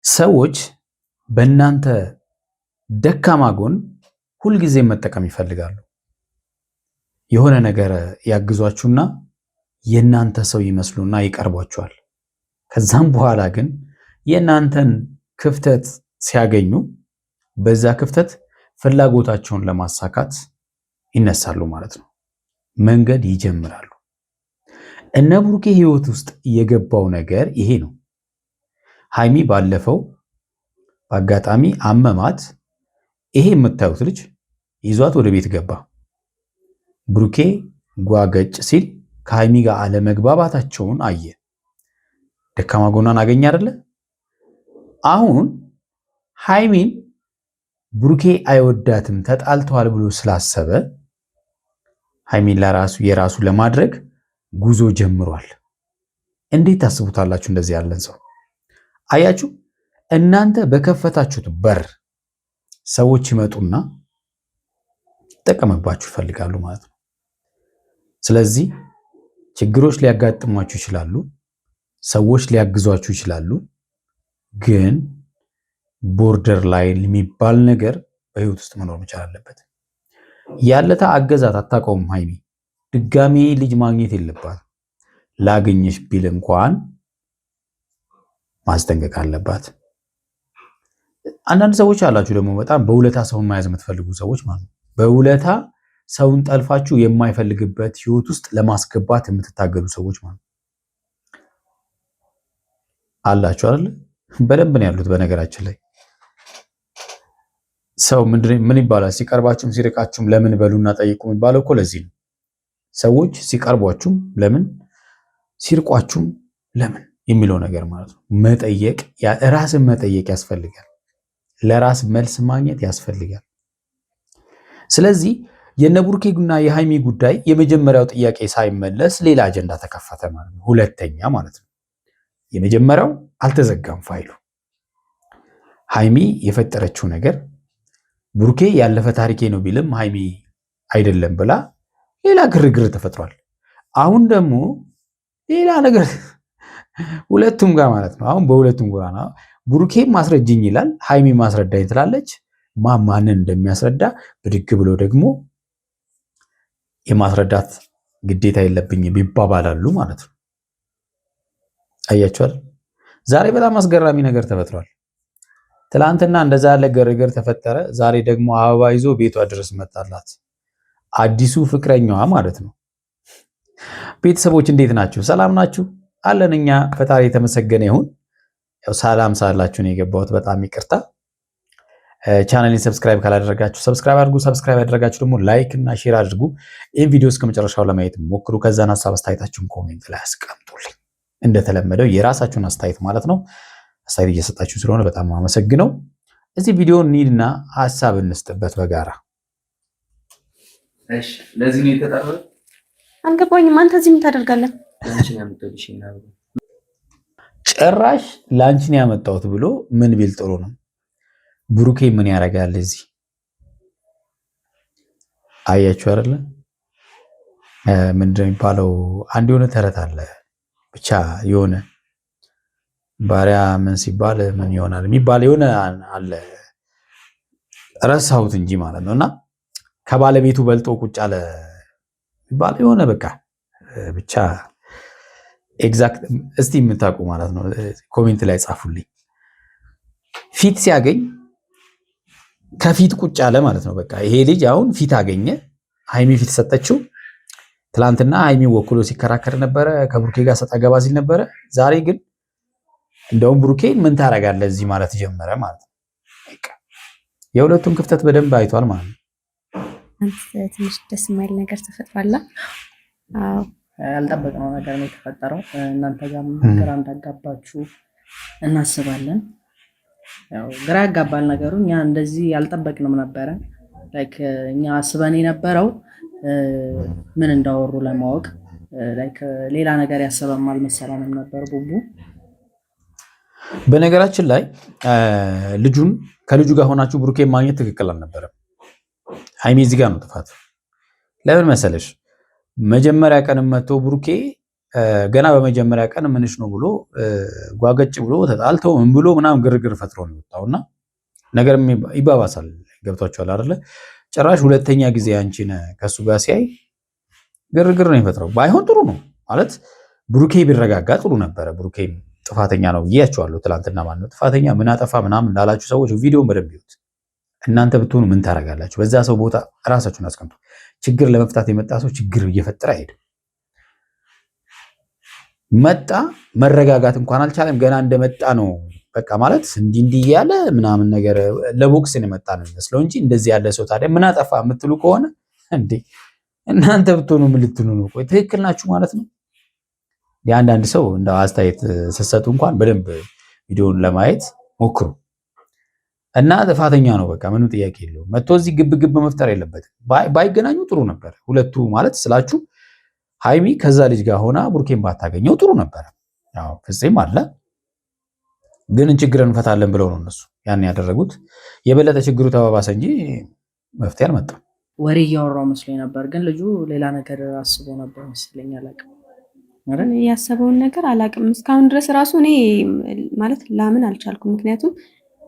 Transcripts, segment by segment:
ሰዎች በእናንተ ደካማ ጎን ሁልጊዜ መጠቀም ይፈልጋሉ። የሆነ ነገር ያግዟችሁና የእናንተ ሰው ይመስሉና ይቀርቧችኋል። ከዛም በኋላ ግን የእናንተን ክፍተት ሲያገኙ በዛ ክፍተት ፍላጎታቸውን ለማሳካት ይነሳሉ ማለት ነው። መንገድ ይጀምራሉ። እነ ብሩኬ ህይወት ውስጥ የገባው ነገር ይሄ ነው። ሃይሚ ባለፈው በአጋጣሚ አመማት። ይሄ የምታዩት ልጅ ይዟት ወደ ቤት ገባ። ብሩኬ ጓገጭ ሲል ከሃይሚ ጋር አለመግባባታቸውን አየ። ደካማ ጎኗን አገኘ አይደለ? አሁን ሃይሚን ብሩኬ አይወዳትም ተጣልተዋል ብሎ ስላሰበ ሃይሚን የራሱ ለማድረግ ጉዞ ጀምሯል። እንዴት ታስቡታላችሁ? እንደዚህ ያለን ሰው አያችሁ? እናንተ በከፈታችሁት በር ሰዎች ይመጡና ይጠቀምባችሁ ይፈልጋሉ ማለት ነው። ስለዚህ ችግሮች ሊያጋጥሟችሁ ይችላሉ፣ ሰዎች ሊያግዟችሁ ይችላሉ። ግን ቦርደር ላይን የሚባል ነገር በህይወት ውስጥ መኖር መቻል አለበት። ያለታ አገዛት አታውቀውም ሃይሚ ድጋሜ ልጅ ማግኘት የለባት። ላገኘሽ ቢል እንኳን ማስጠንቀቅ አለባት። አንዳንድ ሰዎች አላችሁ ደግሞ በጣም በውለታ ሰውን መያዝ የምትፈልጉ ሰዎች ማለት ነው። በውለታ ሰውን ጠልፋችሁ የማይፈልግበት ህይወት ውስጥ ለማስገባት የምትታገሉ ሰዎች ማለት አላችሁ አይደል? በደንብ ነው ያሉት። በነገራችን ላይ ሰው ምን ይባላል? ሲቀርባችሁም ሲርቃችሁም ለምን በሉና ጠይቁ የሚባለው እኮ ለዚህ ነው። ሰዎች ሲቀርቧችሁም ለምን ሲርቋችሁም ለምን የሚለው ነገር ማለት ነው። መጠየቅ ራስን መጠየቅ ያስፈልጋል። ለራስ መልስ ማግኘት ያስፈልጋል። ስለዚህ የነቡርኬና የሃይሚ ጉዳይ የመጀመሪያው ጥያቄ ሳይመለስ ሌላ አጀንዳ ተከፈተ ማለት ነው። ሁለተኛ ማለት ነው። የመጀመሪያው አልተዘጋም ፋይሉ። ሃይሚ የፈጠረችው ነገር ቡርኬ ያለፈ ታሪኬ ነው ቢልም ሃይሚ አይደለም ብላ ሌላ ግርግር ተፈጥሯል። አሁን ደግሞ ሌላ ነገር ሁለቱም ጋር ማለት ነው። አሁን በሁለቱም ጋር ነው። ቡርኬ ማስረጅኝ ይላል፣ ሃይሚ ማስረዳኝ ትላለች። ማንን እንደሚያስረዳ ብድግ ብሎ ደግሞ የማስረዳት ግዴታ የለብኝም ይባባላሉ ማለት ነው። አያችኋል። ዛሬ በጣም አስገራሚ ነገር ተፈጥሯል። ትላንትና እንደዛ ያለ ግርግር ተፈጠረ። ዛሬ ደግሞ አበባ ይዞ ቤቷ ድረስ መጣላት አዲሱ ፍቅረኛዋ ማለት ነው። ቤተሰቦች እንዴት ናችሁ? ሰላም ናችሁ? አለን እኛ ፈጣሪ የተመሰገነ ይሁን። ያው ሰላም ሳላችሁ ነው የገባሁት። በጣም ይቅርታ። ቻናሌን ሰብስክራይብ ካላደረጋችሁ ሰብስክራይብ አድርጉ። ሰብስክራይብ ያደረጋችሁ ደግሞ ላይክ እና ሼር አድርጉ። ይህን ቪዲዮ እስከ መጨረሻው ለማየት ሞክሩ። ከዛን ሀሳብ አስተያየታችሁን ኮሜንት ላይ አስቀምጡልኝ። እንደተለመደው የራሳችሁን አስተያየት ማለት ነው። አስተያየት እየሰጣችሁ ስለሆነ በጣም አመሰግነው። እዚህ ቪዲዮ እንሂድና ሀሳብ እንስጥበት በጋራ። እሺ፣ ለዚህ ነው የተጠራው። አልገባኝም። አንተ እዚህ ምን ታደርጋለህ? ጭራሽ ላንቺን ያመጣሁት ብሎ ምን ቢል ጥሩ ነው? ብሩኬ ምን ያደርጋል እዚህ? አያችሁ አይደለ? ምንድነው የሚባለው? አንድ የሆነ ተረት አለ። ብቻ የሆነ ባሪያ ምን ሲባል ምን ይሆናል የሚባል የሆነ አለ፣ ረሳሁት እንጂ ማለት ነውና ከባለቤቱ በልጦ ቁጭ አለ የሚባል የሆነ በቃ ብቻ ኤግዛክት። እስቲ የምታውቁ ማለት ነው ኮሜንት ላይ ጻፉልኝ። ፊት ሲያገኝ ከፊት ቁጭ አለ ማለት ነው። በቃ ይሄ ልጅ አሁን ፊት አገኘ፣ ሃይሚ ፊት ሰጠችው። ትላንትና ሃይሚ ወክሎ ሲከራከር ነበረ፣ ከብሩኬ ጋር ሰጣ ገባ ሲል ነበረ። ዛሬ ግን እንደውም ብሩኬ ምን ታረጋለህ እዚህ ማለት ጀመረ ማለት ነው። የሁለቱም ክፍተት በደንብ አይቷል ማለት ነው። ትንሽ ደስ የማይል ነገር ተፈጥሯል። አዎ ያልጠበቅነው ነገር ነው የተፈጠረው። እናንተ ጋር ግራ እንዳጋባችሁ እናስባለን። ያው ግራ ያጋባል ነገሩ። እኛ እንደዚህ ያልጠበቅንም ነበረ። ላይክ እኛ አስበን የነበረው ምን እንዳወሩ ለማወቅ ላይክ ሌላ ነገር ያሰበም አልመሰለንም ነበር ቡቡ። በነገራችን ላይ ከልጁ ጋር ሆናችሁ ብሩኬ ማግኘት ትክክል አልነበረም። ሃይሚ እዚህ ጋር ነው ጥፋት። ለምን መሰለሽ? መጀመሪያ ቀን መጥቶ ብሩኬ ገና በመጀመሪያ ቀን ምንሽ ነው ብሎ ጓገጭ ብሎ ተጣልተው ምን ብሎ ምናምን ግርግር ፈጥሮ ነው የወጣውና ነገር ይባባሳል። ገብቷቸዋል አይደለ? ጭራሽ ሁለተኛ ጊዜ አንቺን ከሱ ጋር ሲያይ ግርግር ነው የሚፈጥረው። ባይሆን ጥሩ ነው ማለት ብሩኬ ቢረጋጋ ጥሩ ነበረ። ብሩኬ ጥፋተኛ ነው ብያቸዋለሁ ትላንትና። ማለት ነው ጥፋተኛ ምን አጠፋ ምናምን ላላችሁ ሰዎች ቪዲዮን በደንብ ይዩት። እናንተ ብትሆኑ ምን ታደርጋላችሁ? በዛ ሰው ቦታ ራሳችሁን አስቀምጡ። ችግር ለመፍታት የመጣ ሰው ችግር እየፈጠረ አይሄድም። መጣ መረጋጋት እንኳን አልቻለም። ገና እንደመጣ ነው በቃ ማለት እንዲህ ያለ ምናምን ነገር ለቦክስ ነው የመጣ ነው የሚመስለው እንጂ እንደዚህ ያለ ሰው ታዲያ ምን አጠፋ የምትሉ ከሆነ እንዴ እናንተ ብትሆኑ ምን ልትሉ ነው? ቆይ ትክክል ናችሁ ማለት ነው። የአንዳንድ ሰው እንደ አስተያየት ስትሰጡ እንኳን በደንብ ቪዲዮውን ለማየት ሞክሩ። እና ጥፋተኛ ነው በቃ ምንም ጥያቄ የለውም። መጥቶ እዚህ ግብ ግብ መፍጠር የለበትም። ባይገናኙ ጥሩ ነበር ሁለቱ ማለት ስላችሁ ሃይሚ ከዛ ልጅ ጋር ሆና ብሩኬን ባታገኘው ጥሩ ነበር። ያው ፍፄም አለ ግን ችግር እንፈታለን ብለው ነው እነሱ ያን ያደረጉት። የበለጠ ችግሩ ተባባሰ እንጂ መፍትሄ አልመጣም። ወሬ እያወራው መስሎኝ ነበር፣ ግን ልጁ ሌላ ነገር አስቦ ነበር መስለኝ። አላውቅም ያሰበውን ነገር አላውቅም። እስካሁን ድረስ ራሱ እኔ ማለት ላምን አልቻልኩም። ምክንያቱም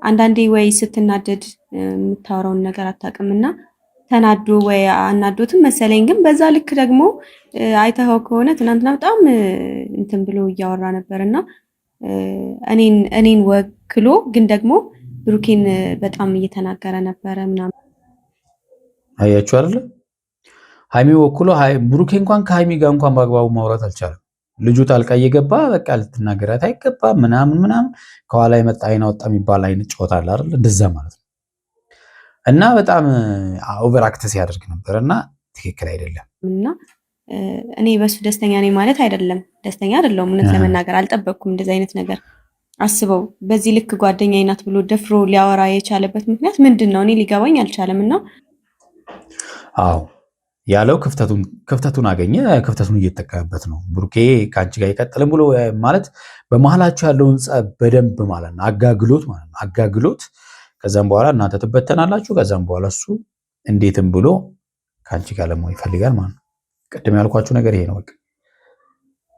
አንዳንዴ ወይ ስትናደድ የምታወራውን ነገር አታውቅምና ተናዶ ወይ አናዶትም መሰለኝ። ግን በዛ ልክ ደግሞ አይተኸው ከሆነ ትናንትና በጣም እንትን ብሎ እያወራ ነበርና እኔን ወክሎ ግን ደግሞ ብሩኬን በጣም እየተናገረ ነበረ ምናምን። አያችሁ አይደለ? ሃይሚ ወክሎ ብሩኬ እንኳን ከሃይሚ ጋር እንኳን በአግባቡ ማውራት አልቻለም። ልጁ ጣልቃ እየገባ በቃ ልትናገራት አይገባም ምናምን ከኋላ የመጣ አይን አወጣ የሚባል አይነት ጨዋታ አለ አይደል? እንደዛ ማለት ነው። እና በጣም ኦቨር አክት ሲያደርግ ነበር እና ትክክል አይደለም። እና እኔ በሱ ደስተኛ ነኝ ማለት አይደለም። ደስተኛ አይደለሁም እውነት ለመናገር አልጠበቅኩም እንደዚህ አይነት ነገር። አስበው በዚህ ልክ ጓደኛዬ ናት ብሎ ደፍሮ ሊያወራ የቻለበት ምክንያት ምንድን ነው? እኔ ሊገባኝ አልቻለም። እና አዎ ያለው ክፍተቱን አገኘ። ክፍተቱን እየተጠቀመበት ነው። ብሩኬ ከአንቺ ጋር ይቀጥልም ብሎ ማለት በመሀላችሁ ያለውን ጸብ በደንብ ማለት ነው አጋግሎት ከዛም በኋላ እናንተ ትበተናላችሁ። ከዛም በኋላ እሱ እንዴትም ብሎ ከአንቺ ጋር ለመሆን ይፈልጋል ማለት ነው። ቅድም ያልኳችሁ ነገር ይሄ ነው። በቃ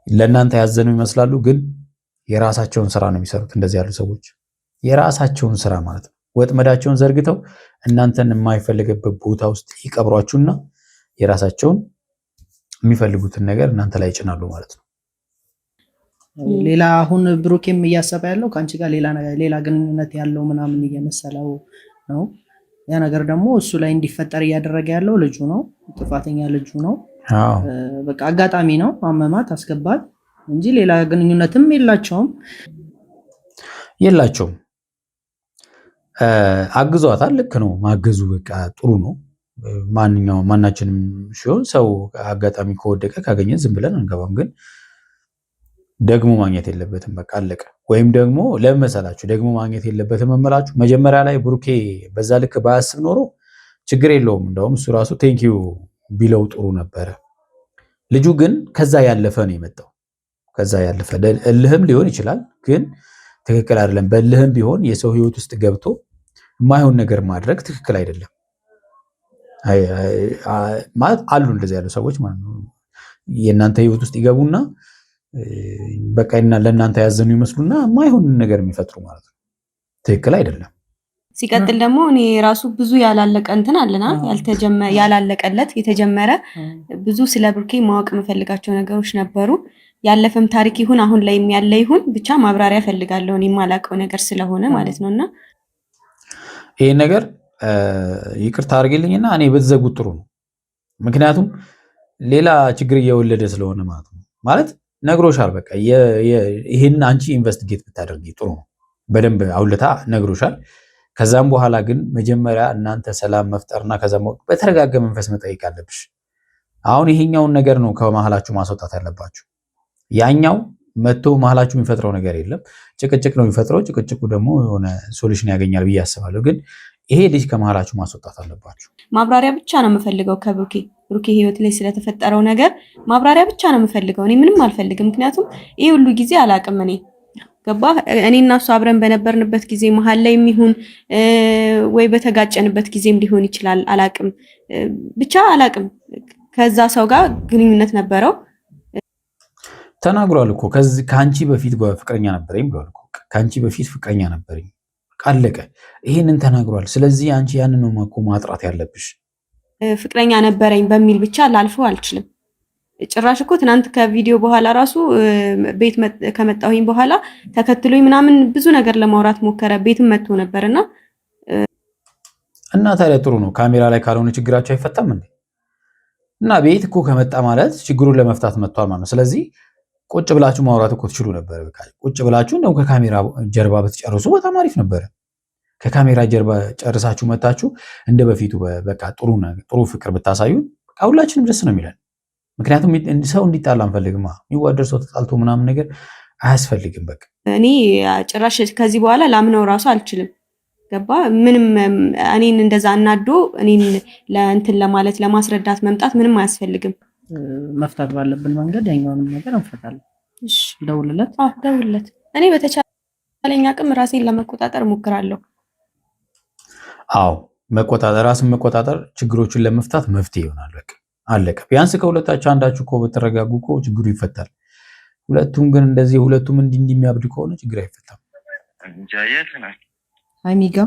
ለእናንተ ያዘኑ ይመስላሉ፣ ግን የራሳቸውን ስራ ነው የሚሰሩት። እንደዚህ ያሉ ሰዎች የራሳቸውን ስራ ማለት ነው ወጥመዳቸውን ዘርግተው እናንተን የማይፈልግበት ቦታ ውስጥ ይቀብሯችሁና የራሳቸውን የሚፈልጉትን ነገር እናንተ ላይ ይጭናሉ ማለት ነው። ሌላ አሁን ብሩኬም እያሰበ ያለው ከአንቺ ጋር ሌላ ግንኙነት ያለው ምናምን እየመሰለው ነው። ያ ነገር ደግሞ እሱ ላይ እንዲፈጠር እያደረገ ያለው ልጁ ነው፣ ጥፋተኛ ልጁ ነው። በቃ አጋጣሚ ነው፣ አመማት፣ አስገባት እንጂ ሌላ ግንኙነትም የላቸውም። አግዟታል። ልክ ነው ማገዙ በቃ ጥሩ ነው። ማናችንም ሲሆን ሰው አጋጣሚ ከወደቀ ካገኘን ዝም ብለን አንገባም። ግን ደግሞ ማግኘት የለበትም በቃ አለቀ። ወይም ደግሞ ለመሰላችሁ ደግሞ ማግኘት የለበትም መመላችሁ መጀመሪያ ላይ ብሩኬ በዛ ልክ ባያስብ ኖሮ ችግር የለውም። እንደውም እሱ ራሱ ቴንኪዩ ቢለው ጥሩ ነበረ። ልጁ ግን ከዛ ያለፈ ነው የመጣው። ከዛ ያለፈ እልህም ሊሆን ይችላል፣ ግን ትክክል አይደለም። በእልህም ቢሆን የሰው ህይወት ውስጥ ገብቶ የማይሆን ነገር ማድረግ ትክክል አይደለም ማለት አሉ እንደዚህ ያሉ ሰዎች ማለት ነው። የእናንተ ህይወት ውስጥ ይገቡና በቃ ለእናንተ ያዘኑ ይመስሉና የማይሆን ነገር የሚፈጥሩ ማለት ነው። ትክክል አይደለም። ሲቀጥል ደግሞ እኔ ራሱ ብዙ ያላለቀ እንትን አለና ያላለቀለት የተጀመረ ብዙ ስለ ብሩኬ ማወቅ የምፈልጋቸው ነገሮች ነበሩ። ያለፈም ታሪክ ይሁን አሁን ላይ ያለ ይሁን ብቻ ማብራሪያ ፈልጋለሁ እኔ የማላውቀው ነገር ስለሆነ ማለት ነውና ይሄን ነገር ይቅርታ አድርግልኝና እኔ በተዘጉት ጥሩ ነው። ምክንያቱም ሌላ ችግር እየወለደ ስለሆነ ማለት ነው። ማለት ነግሮሻል። በቃ ይሄን አንቺ ኢንቨስቲጌት ብታደርጊ ጥሩ ነው። በደንብ አውልታ ነግሮሻል። ከዛም በኋላ ግን መጀመሪያ እናንተ ሰላም መፍጠርና ከዛም በተረጋጋ መንፈስ መጠየቅ አለብሽ። አሁን ይሄኛውን ነገር ነው ከመሃላችሁ ማስወጣት ያለባችሁ። ያኛው መጥቶ መሃላችሁ የሚፈጥረው ነገር የለም። ጭቅጭቅ ነው የሚፈጥረው። ጭቅጭቁ ደግሞ የሆነ ሶሉሽን ያገኛል ብዬ አስባለሁ። ግን ይሄ ልጅ ከመሃላችሁ ማስወጣት አለባችሁ። ማብራሪያ ብቻ ነው የምፈልገው ከብሩኬ ህይወት ላይ ስለተፈጠረው ነገር ማብራሪያ ብቻ ነው የምፈልገው። እኔ ምንም አልፈልግም። ምክንያቱም ይሄ ሁሉ ጊዜ አላቅም እኔ ገባ እኔ እና እሱ አብረን በነበርንበት ጊዜ መሀል ላይ የሚሆን ወይ በተጋጨንበት ጊዜም ሊሆን ይችላል አላቅም። ብቻ አላቅም ከዛ ሰው ጋር ግንኙነት ነበረው። ተናግሯል እኮ ከአንቺ በፊት ፍቅረኛ ነበረኝ ብሏል እኮ። ከአንቺ በፊት ፍቅረኛ ነበረኝ አለቀ። ይሄንን ተናግሯል። ስለዚህ አንቺ ያንን ነው እኮ ማጥራት ያለብሽ። ፍቅረኛ ነበረኝ በሚል ብቻ ላልፈው አልችልም። ጭራሽ እኮ ትናንት ከቪዲዮ በኋላ ራሱ ቤት ከመጣሁኝ በኋላ ተከትሎኝ ምናምን ብዙ ነገር ለማውራት ሞከረ። ቤትም መጥቶ ነበርና እና ታዲያ ጥሩ ነው። ካሜራ ላይ ካልሆነ ችግራቸው አይፈታም እንዴ? እና ቤት እኮ ከመጣ ማለት ችግሩን ለመፍታት መጥቷል ማለት ነው። ስለዚህ ቁጭ ብላችሁ ማውራት እኮ ትችሉ ነበር። በቃ ቁጭ ብላችሁ እንደው ከካሜራ ጀርባ ብትጨርሱ በጣም አሪፍ ነበረ። ከካሜራ ጀርባ ጨርሳችሁ መታችሁ እንደ በፊቱ በቃ ጥሩ ፍቅር ብታሳዩን በቃ ሁላችንም ደስ ነው የሚለን። ምክንያቱም ሰው እንዲጣላ አንፈልግማ። የሚዋደድ ሰው ተጣልቶ ምናምን ነገር አያስፈልግም። በቃ እኔ ጭራሽ ከዚህ በኋላ ላምነው ራሱ አልችልም። ገባ? ምንም እኔን እንደዛ አናዶ እኔን ለእንትን ለማለት ለማስረዳት መምጣት ምንም አያስፈልግም። መፍታት ባለብን መንገድ ያኛውንም ነገር እንፈታለን። እሺ ደውልለት። ደውልለት። እኔ በተቻለኝ አቅም ራሴን ለመቆጣጠር ሞክራለሁ። አዎ ራስን መቆጣጠር ችግሮችን ለመፍታት መፍትሄ ይሆናል። በቃ አለቀ። ቢያንስ ከሁለታችሁ አንዳችሁ እኮ በተረጋጉ እኮ ችግሩ ይፈታል። ሁለቱም ግን እንደዚህ እንዲህ የሚያብድ ከሆነ ችግር አይፈታም። አይሚጋ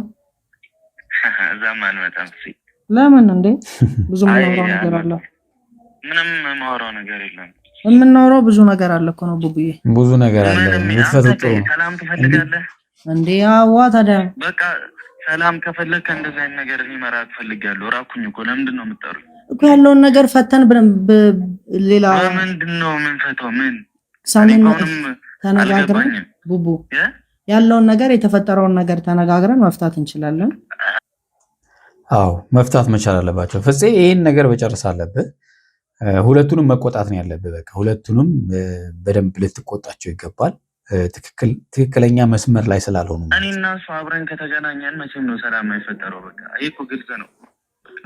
እዛም አልመጣም። ለምን እንዴ? ብዙ የምናወራው ነገር አለ። ምንም የማወራው ነገር የለም። የምናወራው ብዙ ነገር አለ እኮ ነው ቡቡዬ፣ ብዙ ነገር አለ። የምትፈቱት ጥሩ ነው። ሰላም ትፈልጋለህ እንዴ? አዋ ታዲያ በቃ ሰላም ከፈለክ እንደዚህ አይነት ነገር ሊመራ ትፈልጋለሁ። ራኩኝ እኮ ለምንድን ነው የምትጠሩኝ እኮ? ያለውን ነገር ፈተን ሌላ ምንድን ነው የምንፈታው? ምን ሳምንት ተነጋግረን ቡቡ ያለውን ነገር የተፈጠረውን ነገር ተነጋግረን መፍታት እንችላለን። አዎ መፍታት መቻል አለባቸው። ፍፄ ይሄን ነገር መጨረስ አለብህ። ሁለቱንም መቆጣት ነው ያለብህ። በቃ ሁለቱንም በደንብ ልትቆጣቸው ይገባል። ትክክለኛ መስመር ላይ ስላልሆኑ እኔ እና እሱ አብረን ከተገናኘን መቼም ነው ሰላም የማይፈጠረው። በቃ ይሄ እኮ ግልጽ ነው።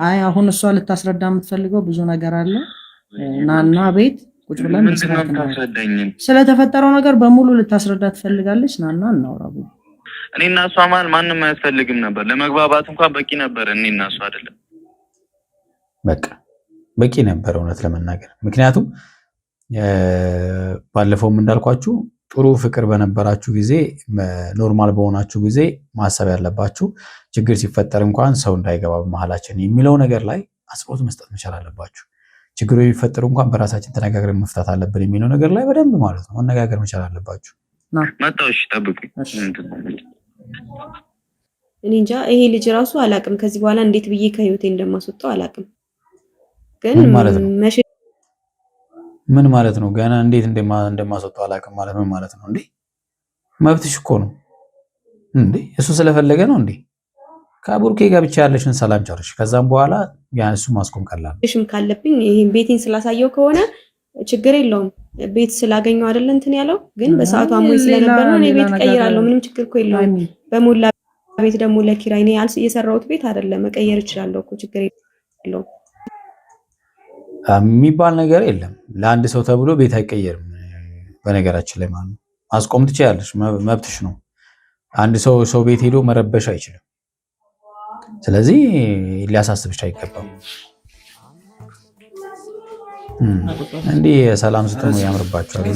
አይ አሁን እሷ ልታስረዳ የምትፈልገው ብዙ ነገር አለ። ናና ቤት ቁጭ ብለን ስለተፈጠረው ነገር በሙሉ ልታስረዳ ትፈልጋለች። ናና እናውራቡ። እኔ እና እሷ ማለት ማንም አያስፈልግም ነበር። ለመግባባት እንኳን በቂ ነበር። እኔ እና እሷ አይደለም በቃ በቂ ነበር እውነት ለመናገር። ምክንያቱም ባለፈውም እንዳልኳችሁ ጥሩ ፍቅር በነበራችሁ ጊዜ፣ ኖርማል በሆናችሁ ጊዜ ማሰብ ያለባችሁ ችግር ሲፈጠር እንኳን ሰው እንዳይገባ በመሀላችን የሚለው ነገር ላይ አጽንኦት መስጠት መቻል አለባችሁ። ችግሩ የሚፈጠሩ እንኳን በራሳችን ተነጋግረን መፍታት አለብን የሚለው ነገር ላይ በደንብ ማለት ነው መነጋገር መቻል አለባችሁ። መጣሽ ጠብቁ። እኔ እንጃ ይሄ ልጅ ራሱ አላቅም። ከዚህ በኋላ እንዴት ብዬ ከህይወቴ እንደማስወጣው አላቅም። ግን ምን ማለት ነው? ገና እንዴት እንደማስወጣው አላቅም ማለት ምን ማለት ነው እንዴ? መብትሽ እኮ ነው እንዴ? እሱ ስለፈለገ ነው እንዴ? ከቡርኬ ጋር ብቻ ያለሽን ሰላም ጨርሽ። ከዛም በኋላ ያን እሱ ማስቆም ቀላል ነው። እሺም ካለብኝ ይሄን ቤቴን ስላሳየው ከሆነ ችግር የለውም። ቤት ስላገኘው አይደል እንትን ያለው። ግን በሰዓቱ አሞኝ ስለነበር ነው። እኔ ቤት ቀይራለሁ። ምንም ችግር እኮ የለውም። በሞላ ቤት ደግሞ ለኪራይ ነው የሰራሁት ቤት አይደለም። መቀየር እችላለሁ እኮ ችግር የለውም። የሚባል ነገር የለም። ለአንድ ሰው ተብሎ ቤት አይቀየርም። በነገራችን ላይ ማለት ነው ማስቆም ትችያለሽ፣ መብትሽ ነው። አንድ ሰው ቤት ሄዶ መረበሽ አይችልም። ስለዚህ ሊያሳስብሽ አይገባም። እንዲህ ሰላም ስትሆኑ ያምርባችኋል።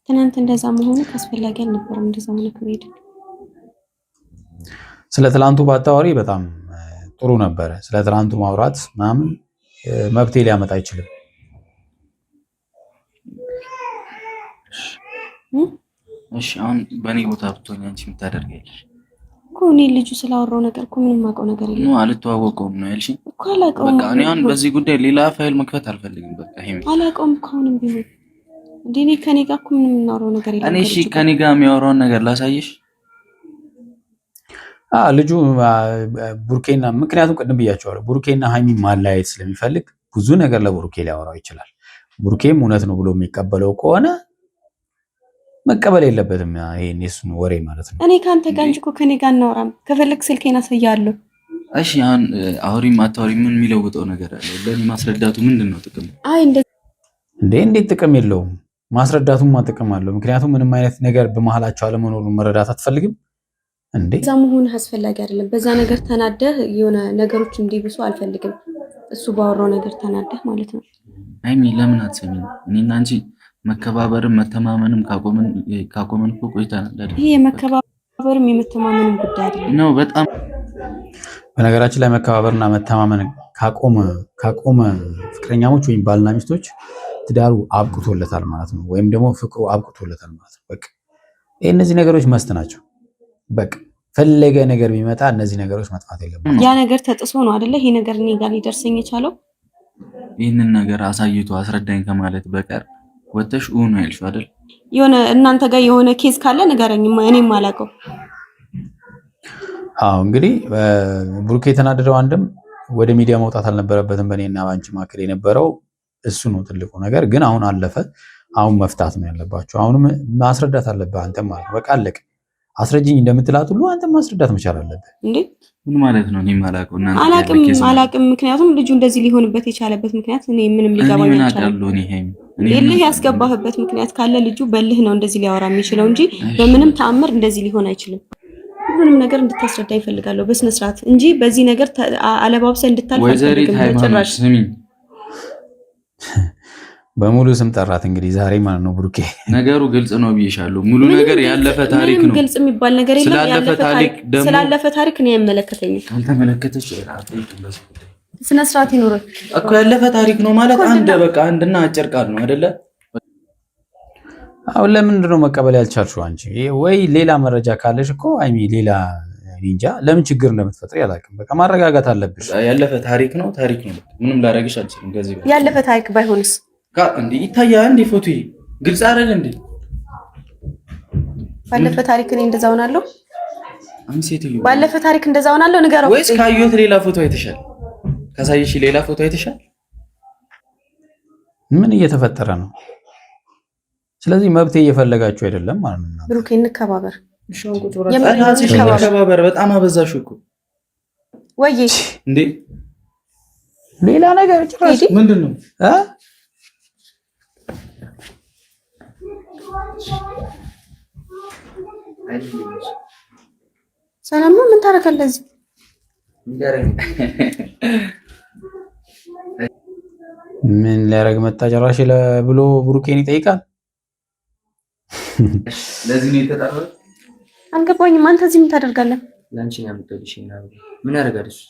ትናንት እንደዛ መሆኑ አስፈላጊ አልነበረም። እንደዛ ማለት ነው። ስለ ትላንቱ ባታወሪ በጣም ጥሩ ነበረ። ስለ ትላንቱ ማውራት ምናምን መብቴ ሊያመጣ አይችልም። እሺ አሁን በእኔ ቦታ ብትሆኝ አንቺ የምታደርጊያለሽ እኮ? እኔ ልጁ ስላወራው ነገር እኮ ምንም የማውቀው ነገር የለም። ነው አልተዋወቀውም ነው ያልሽኝ እኮ? አላውቀውም። በቃ እኔ አሁን በዚህ ጉዳይ ሌላ ፋይል መክፈት አልፈልግም። በቃ ይሄ አላውቀውም እኮ አሁንም ቢሆን እንዴ እኔ ከኔ ጋር እኮ ምንም የምናወራው ነገር የለም። እኔ እሺ ከኔ ጋር የሚያወራውን ነገር ላሳይሽ። ልጁ ቡርኬና ምክንያቱም ቅድም ብያቸዋለሁ ቡርኬና ሃይሚ ማለያየት ስለሚፈልግ ብዙ ነገር ለቡርኬ ሊያወራው ይችላል። ቡርኬም እውነት ነው ብሎ የሚቀበለው ከሆነ መቀበል የለበትም። ይሄን የሱን ወሬ ማለት ነው። እኔ ካንተ ጋር እንጂ እኮ ከኔ ጋር እናወራም። ከፈለክ ስልኬን አሳያለሁ። እሺ አሁን አውሪም አታውሪም ምን የሚለውጠው ነገር አለ? ለኔ ማስረዳቱ ምንድነው ጥቅም? አይ እንዴት ጥቅም የለውም? ማስረዳቱማ ጥቅም አለው። ምክንያቱም ምንም አይነት ነገር በመሃላቸው አለመኖሩን መረዳት አትፈልግም እንዴ እዛ መሆን አስፈላጊ አይደለም። በዛ ነገር ተናደህ የሆነ ነገሮች እንዲብሱ አልፈልግም። እሱ ባወራው ነገር ተናደህ ማለት ነው። አይሚ ለምን አትሰሚኝ? እኔና አንቺ መከባበርም መተማመንም ካቆመን እኮ ቆይተናል። ይሄ የመከባበርም የመተማመንም ጉዳይ አይደለም ነው። በጣም በነገራችን ላይ መከባበርና መተማመን ካቆመ ፍቅረኛሞች ወይም ባልና ሚስቶች ትዳሩ አብቅቶለታል ማለት ነው። ወይም ደግሞ ፍቅሩ አብቅቶለታል ማለት ነው። በቃ እነዚህ ነገሮች መስት ናቸው። በቃ ፈለገ ነገር ቢመጣ እነዚህ ነገሮች መጥፋት የለባቸውም። ያ ነገር ተጥሶ ነው አይደለ? ይሄ ነገር እኔ ጋር ሊደርሰኝ የቻለው ይህንን ነገር አሳይቶ አስረዳኝ ከማለት በቀር ወተሽ ነው ያልሽው አይደል? የሆነ እናንተ ጋር የሆነ ኬዝ ካለ ንገረኝ፣ እኔም አላውቀው። አዎ እንግዲህ ብሩክ የተናደደው አንድም ወደ ሚዲያ መውጣት አልነበረበትም። በእኔና ባንቺ መካከል የነበረው እሱ ነው ትልቁ ነገር። ግን አሁን አለፈ። አሁን መፍታት ነው ያለባቸው። አሁንም ማስረዳት አለብህ አንተም ማለት በቃ አለቀ። አስረጅኝ እንደምትላት ሁሉ አንተም ማስረዳት መቻል አለብህ። እንዴ ምን ማለት ነው? እኔም አላቅም። ምክንያቱም ልጁ እንደዚህ ሊሆንበት የቻለበት ምክንያት እኔ ምንም ሊገባኝ አልቻለም። እልህ ያስገባህበት ምክንያት ካለ ልጁ በልህ ነው እንደዚህ ሊያወራ የሚችለው እንጂ በምንም ተአምር እንደዚህ ሊሆን አይችልም። ሁሉንም ነገር እንድታስረዳ ይፈልጋለሁ በስነ ስርዓት እንጂ በዚህ ነገር አለባብሰ እንድታልፍ አልፈልግም ጭራሽ። በሙሉ ስም ጠራት እንግዲህ ዛሬ ማለት ነው። ብሩኬ ነገሩ ግልጽ ነው ብዬሻለሁ። ሙሉ ነገር ያለፈ ታሪክ ነው። ግልጽ የሚባል ነገር የለም። ስላለፈ ታሪክ ነው አይመለከተኝም። ካልተመለከተሽ ስነ ስርዓት ይኖር እኮ ያለፈ ታሪክ ነው ማለት አንድና አጭር ቃል ነው አይደለ? አሁን ለምንድን ነው መቀበል ያልቻልሽው አንቺ? ወይ ሌላ መረጃ ካለሽ እኮ አይሚ ሌላ እንጃ ለምን ችግር እንደምትፈጥሪ አላውቅም። በቃ ማረጋጋት አለብሽ። ያለፈ ታሪክ ነው ምንም ላረግሽ አልችልም። ከዚህ ያለፈ ታሪክ ባይሆንስ እንዴ ይታያል እንዴ? ፎቶ ግልጽ አይደል እንዴ? ባለፈ ታሪክ እኔ እንደዛ ሆናለሁ። ሴትዮ ባለፈ ታሪክ እንደዛ ሆናለሁ ንገረው። ወይስ ካየሁት ሌላ ፎቶ አይተሻል? ካሳየሽ ሌላ ፎቶ አይተሻል? ምን እየተፈጠረ ነው? ስለዚህ መብቴ እየፈለጋችሁ አይደለም ማለት ነው። ብሩኬ እንከባበር። እንከባበር። በጣም አበዛሽው እኮ ወይ እንዴ! ሌላ ነገር ጭራሽ ምንድነው? ሰላም ነው። ምን ታረጋለህ እዚህ? ምን ሊያረግ መጣ ጭራሽ ብሎ ብሩኬን ይጠይቃል። ለዚህ ነው የተጠራው። አልገባኝም። አንተ እዚህ ምን ታደርጋለህ? ላንቺ ነው የምትወልሽኝ። ምን ያደርጋል እሱ?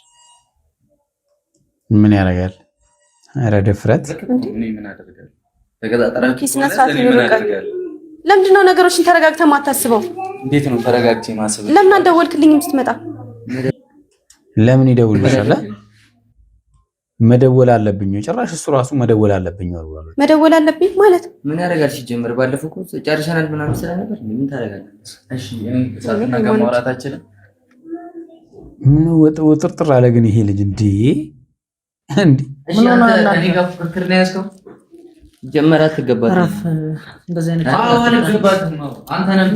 ምን ያደርጋል? ኧረ ድፍረት! ምን አደርጋለሁ? ተቀጣጣራችሁ። ለምንድን ነው ነገሮችን ተረጋግተህ ማታስበው? እንዴት ነው ተረጋግቼ ማስበው? ለምን አልደወልክልኝም ስትመጣ? ለምን ይደውልልሻል? መደወል አለብኝ። ጭራሽ እሱ ራሱ መደወል አለብኝ ወርዋል። መደወል አለብኝ ማለት ምን ያደርጋል? ሲጀምር ባለፈው እኮ ጨርሰናል ምናምን ስለነበር ምን ታደርጋለህ? እሺ ሳትና ከማውራታችን ምን ወጥርጥር አለ ግን ይሄ ልጅ እንዴ ምን ሆነ? እኔ ጋር ፍቅር ነው ያዝከው? ጀመራ ትገባለህ። አረፍ እንደዚህ አይነት አልገባትም ነው አንተ ነህ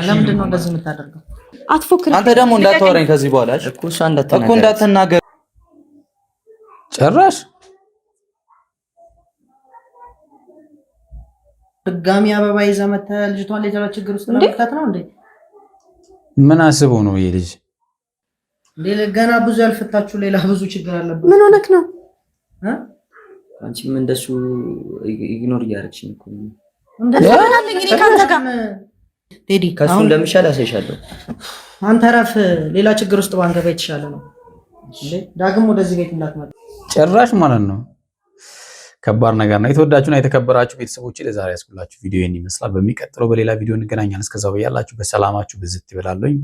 ለምንድን ነው እንደዚህ የምታደርገው? አትፎክር። አንተ ደግሞ እንዳታወራኝ ከዚህ በኋላ እኮ እሷ እንዳትናገር ጭራሽ ድጋሚ አበባ ይዘህ መተህ ልጅቷን ሌላ ችግር ውስጥ ለመክተት ነው እንዴ? ምን አስበው ነው ይሄ ልጅ? ገና ብዙ ያልፈታችሁ ሌላ ብዙ ችግር አለበት። ምን ሆነክ ነው? አንቺም እንደሱ ኢግኖር እያደረግሽኝ እኮ ነው። እንደዚህ አለኝ እኔ ካንተ ጋር ቴዲ ከሱ ለምሻል አሳይሻለሁ። አንተ ረፍ ሌላ ችግር ውስጥ ባንገባ የተሻለ ነው እንዴ? ዳግም ወደዚህ ቤት እንዳትመጣ ጭራሽ ማለት ነው። ከባድ ነገር ነው። የተወዳችሁና የተከበራችሁ ቤተሰቦች ለዛሬ ያስኩላችሁ ቪዲዮ ይመስላል። በሚቀጥለው በሌላ ቪዲዮ እንገናኛለን። እስከዛው ያላችሁ በሰላማችሁ ብዝት ይበላልኝ።